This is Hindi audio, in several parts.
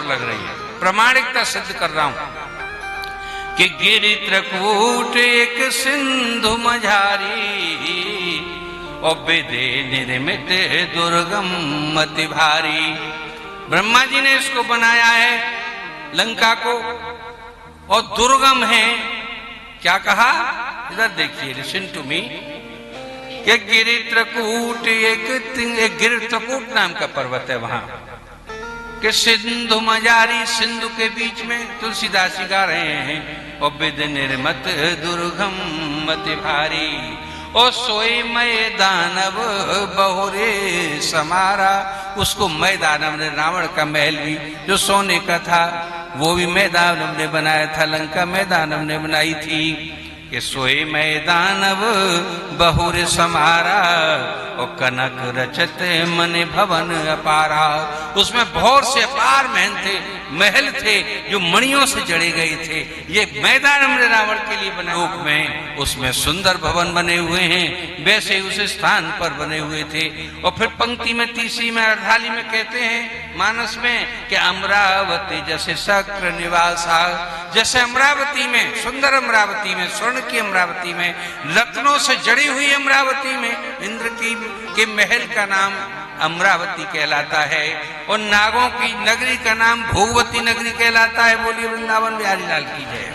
लग रही है, प्रमाणिकता सिद्ध कर रहा हूं कि गिरि त्रकूट एक सिंधु मझारी और विदे निर्मित दुर्गम अति भारी। ब्रह्मा जी ने इसको बनाया है लंका को, और दुर्गम है। क्या कहा, इधर देखिए, लिसन टू मी, कि गिरि त्रकूट एक गिरि त्रकूट नाम का पर्वत है वहां, कि सिंधु मजारी, सिंधु के बीच में तुलसीदास जी गा रहे हैं, और विद निर्मत दुर्गम अति भारी, और सोई मय दानव बहुरे समारा। उसको मय दानव ने, रावण का महल भी जो सोने का था वो भी मय दानव ने बनाया था, लंका मय दानव ने बनाई थी। कि सोए मय दानव बहुरे समारा, और कनक रचत मन भवन अपारा। उसमें बहुत से अपार महल थे जो मणियों से जड़े गए थे। ये मैदान ने रावण के लिए बना, रूप में उसमें सुंदर भवन बने हुए हैं, वैसे उस स्थान पर बने हुए थे। और फिर पंक्ति में तीसरी में अर्धाली में कहते हैं मानस में कि अमरावती जैसे शक्र निवासा, जैसे अमरावती में, सुंदर अमरावती में, स्वर्ण की अमरावती में, रत्नों से जड़ी हुई अमरावती में, इंद्र के महल का नाम अमरावती कहलाता है, और नागों की नगरी का नाम भोगवती नगरी कहलाता है। बोलिए वृंदावन बिहारी लाल की जय।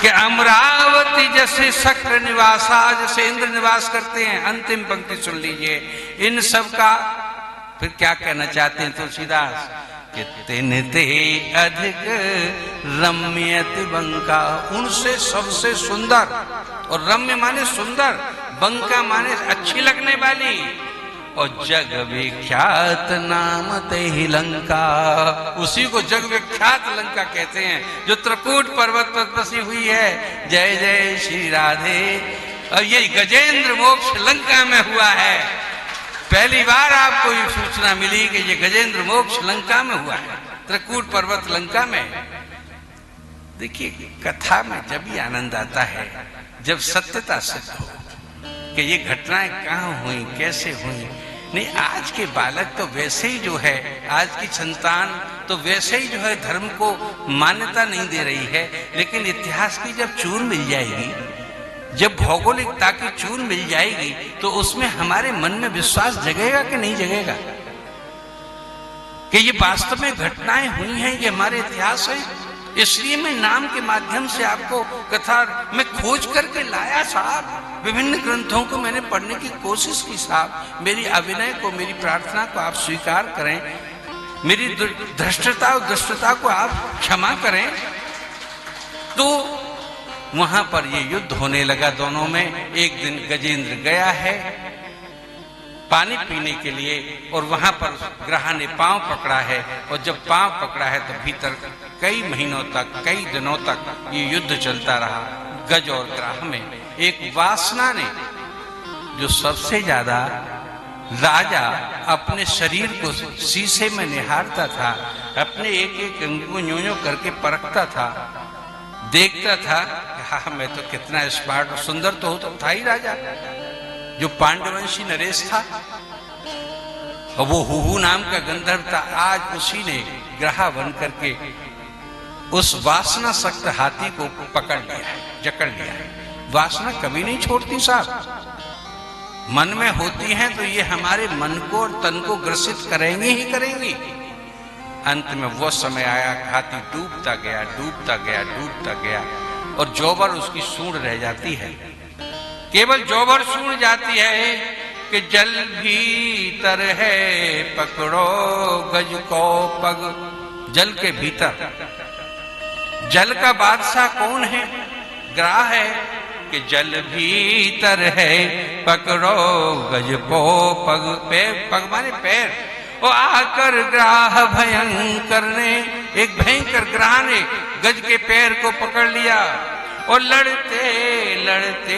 कि अमरावती जैसे शक्र निवासा, जैसे इंद्र निवास करते हैं। अंतिम पंक्ति सुन लीजिए इन सब का। फिर क्या कहना चाहते हैं तुलसीदास, कि तिन ते अधिक रम्यति बंका, उनसे सबसे सुंदर, और रम्य माने सुंदर, बंका माने अच्छी लगने वाली, और जग विख्यात नाम ते ही लंका, उसी को जग विख्यात लंका कहते हैं जो त्रिकूट पर्वत पर बसी हुई है। जय जय श्री राधे। और ये गजेंद्र मोक्ष लंका में हुआ है। पहली बार आपको ये सूचना मिली कि ये गजेंद्र मोक्ष लंका में हुआ है, त्रिकूट पर्वत लंका में। देखिए कथा में जब भी आनंद आता है जब सत्यता सिद्ध हो कि ये घटनाएं कहाँ हुई, कैसे हुई। नहीं, आज के बालक तो वैसे ही जो है, आज की संतान तो वैसे ही जो है धर्म को मान्यता नहीं दे रही है। लेकिन इतिहास की जब चूर मिल जाएगी, जब भौगोलिकता की चूर मिल जाएगी, तो उसमें हमारे मन में विश्वास जगेगा कि नहीं जगेगा कि ये वास्तव में घटनाएं हुई हैं, ये हमारे इतिहास है। इसलिए मैं नाम के माध्यम से आपको कथा में खोज करके लाया साहब। विभिन्न ग्रंथों को मैंने पढ़ने की कोशिश की साहब। मेरी अभिनय को, मेरी प्रार्थना को आप स्वीकार करें, मेरी धृष्टता और दुष्टता को आप क्षमा करें। तो वहां पर ये युद्ध होने लगा दोनों में। एक दिन गजेंद्र गया है पानी पीने के लिए, और वहां पर ग्रह ने पांव पकड़ा है, और जब पांव पकड़ा है तो भीतर कई महीनों तक, कई दिनों तक ये युद्ध चलता रहा गज और ग्रह में। एक वासना ने, जो सबसे ज्यादा राजा अपने शरीर को शीशे में निहारता था, अपने एक एक अंग को न्यों करके परखता था, देखता था हाँ मैं तो कितना स्मार्ट और सुंदर तो था ही राजा, जो पांडवंशी नरेश था, और वो हुहू नाम का गंधर्व था। आज उसी ने ग्रह बन करके उस वासना सक्त हाथी को पकड़ लिया है, जकड़ लिया है। वासना कभी नहीं छोड़ती साहब, मन में होती हैं तो ये हमारे मन को और तन को ग्रसित करेंगी ही करेंगी। अंत में वो समय आया, हाथी डूबता गया, डूबता गया, डूबता गया, और जौबर उसकी सूंड रह जाती है। केवल जौबर सूंड जाती है कि जल भीतर है पकड़ो गज को पग। जल के भीतर, जल का बादशाह कौन है? ग्रह है। कि जल भीतर है पकड़ो गज को पग। पैर, पग माने पैर। और आकर ग्राह भयंकर ने, एक भयंकर ग्राह ने गज के पैर को पकड़ लिया, और लड़ते लड़ते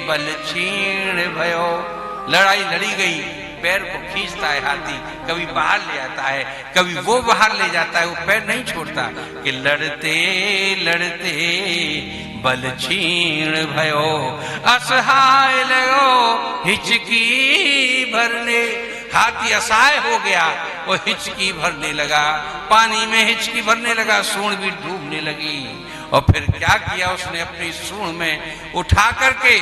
बल छीण भयो। लड़ाई लड़ी गई, पैर को खींचता है हाथी, कभी बाहर ले आता है, कभी वो बाहर ले जाता है, वो पैर नहीं छोड़ता। कि लड़ते लड़ते बल छीण भयो, असहाय लगो हिचकी भरने। हाथी असहाय हो गया, वो हिचकी भरने लगा, पानी में हिचकी भरने लगा, सूंड भी डूबने लगी। और फिर क्या किया उसने, अपनी सूंड में उठा करके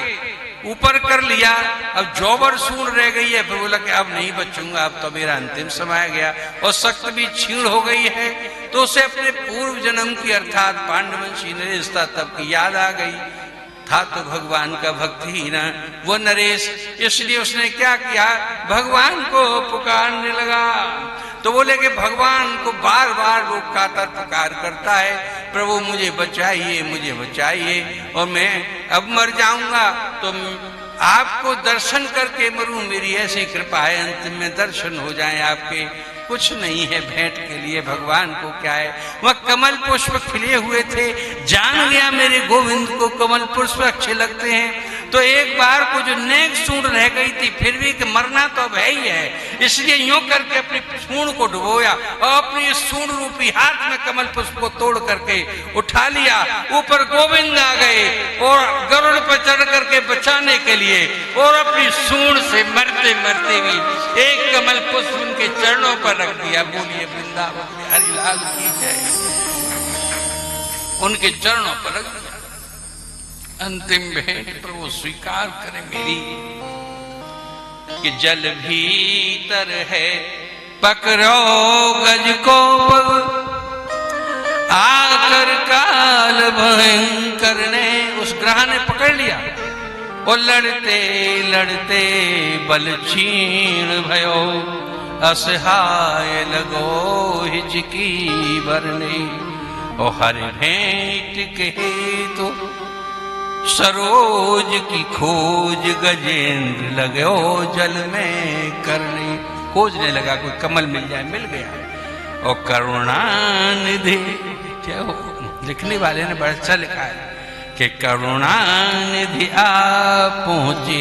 ऊपर कर लिया। अब जौबर सूंड रह गई है, फिर बोला कि अब नहीं बचूंगा, अब तो मेरा अंतिम समय गया और शक्ति भी क्षीण हो गई है। तो उसे अपने पूर्व जन्म की अर्थात पांडवंशी नरेश था तब की याद आ गई। था तो भगवान का भक्त ही ना वो नरेश, इसलिए उसने क्या किया, भगवान को पुकारने लगा। तो बोले कि भगवान को बार बार वो कातर पुकार करता है, प्रभु मुझे बचाइए, मुझे बचाइए, और मैं अब मर जाऊंगा तो आपको दर्शन करके मरूं, मेरी ऐसी कृपा है, अंतिम में दर्शन हो जाए आपके। कुछ नहीं है भेंट के लिए, भगवान को क्या है, वह कमल पुष्प खिले हुए थे, जान गया मेरे गोविंद को कमल पुष्प अच्छे लगते हैं। तो एक बार को जो नेक सूंड रह गई थी, फिर भी कि मरना तो अब है ही है, इसलिए यूं करके अपनी सूंड को डुबोया और अपनी सूंड रूपी हाथ में कमल पुष्प को तोड़ करके उठा लिया। ऊपर गोविंद आ गए और गरुड़ पर चढ़ करके बचाने के लिए, और अपनी सूंड से मरते मरते भी एक कमल पुष्प उनके चरणों पर रख दिया। बोलिए वृंदावन बिहारी लाल की जय। उनके चरणों पर रख दिया। अंतिम भेंट प्रभु स्वीकार करे मेरी, कि जल भीतर है पकड़ो गज को पग, आकर काल भयंकर ने, उस ग्रह ने पकड़ लिया और लड़ते लड़ते बल क्षीण भयो, असहाय लगो हिचकी भरने। और हर भेंट कहे तो सरोज की खोज गजेंद्र लगो जल में करने। खोजने लगा कोई कमल मिल जाए, मिल गया। और करुणानिधि, क्या हो, लिखने वाले ने बड़ा अच्छा लिखा है कि करुणानिधि आ पहुंचे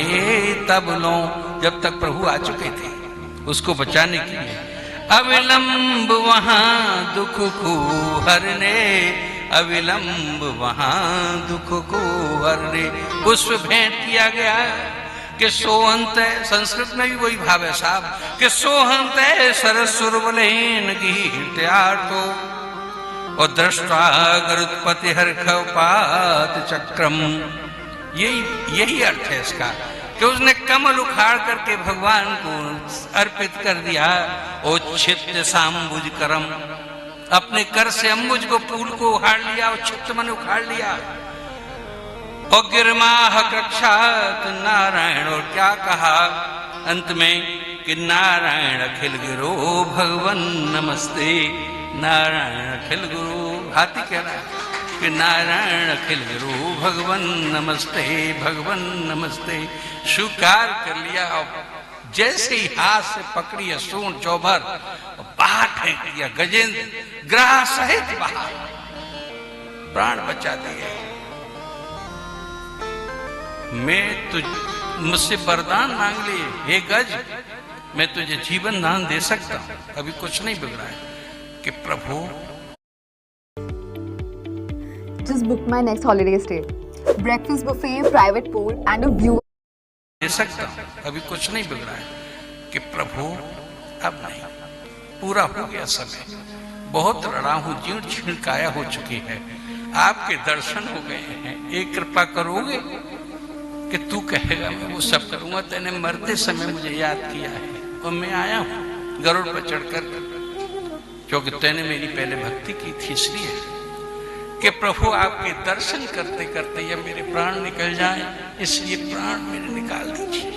तब लो, जब तक प्रभु आ चुके थे उसको बचाने के लिए। अविलंब वहां दुख को हरने, अविलंब वहां दुख को हरने। पुष्प भेंट किया गया कि सोहंत है, संस्कृत में भी वही भाव है साहब, कि सोहंत है सरस्वर बलेन गीर्त्यार्थो, और दृष्टा गरुत्पति हर्षपात चक्रम। यही अर्थ है इसका, कि उसने कमल उखाड़ करके भगवान को अर्पित कर दिया। ओच्छित्त साम्बुज करम, अपने कर से अम्बुज को, फूल को उखाड़ लिया और छित्त मन उखाड़ लिया। और गिरमाह कक्षात नारायण, और क्या कहा अंत में कि नारायण अखिल गिरो भगवन नमस्ते। नारायण अखिल गुरु, हाथी कह रहा है कि नारायण अखिल गुरु भगवन नमस्ते, भगवन नमस्ते। स्वीकार कर लिया। जैसे ही हाथ से पकड़ी है सूंड चौभर, बाहर फेंक दिया गजेंद्र, ग्रह सहित बाहर, प्राण बचा दिए। मैं तुझ मुझसे वरदान मांग लिए, हे गज, मैं तुझे जीवन दान दे सकता हूं, अभी कुछ नहीं बिगड़ा है, कि प्रभु just book my next holiday stay. Breakfast buffet, private pool and a view. दे सकता हूं, अभी कुछ नहीं बिगड़ा है, कि प्रभु अब नहीं, पूरा हो गया समय, बहुत रड़ा हूं, जीर्ण छीण काया हो चुकी है, आपके दर्शन हो गए हैं, एक कृपा करोगे कि तू कहेगा मैं वो सब करूंगा। तेने मरते समय मुझे याद किया है और मैं आया हूं गरुड़ पर चढ़कर, क्योंकि तेने मेरी पहले भक्ति की थी, इसलिए कि प्रभु आपके दर्शन करते करते या मेरे प्राण निकल जाए, इसलिए प्राण मेरे निकाल दीजिए,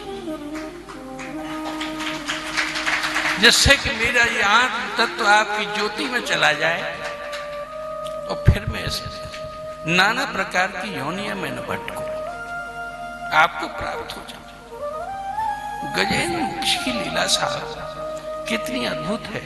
जिससे कि मेरा ये आत्म तत्व आपकी ज्योति में चला जाए और फिर मैं इस नाना प्रकार की योनिया में न भटकूं, आपको प्राप्त हो जाए। गजेंद्र की लीला साहब कितनी अद्भुत है।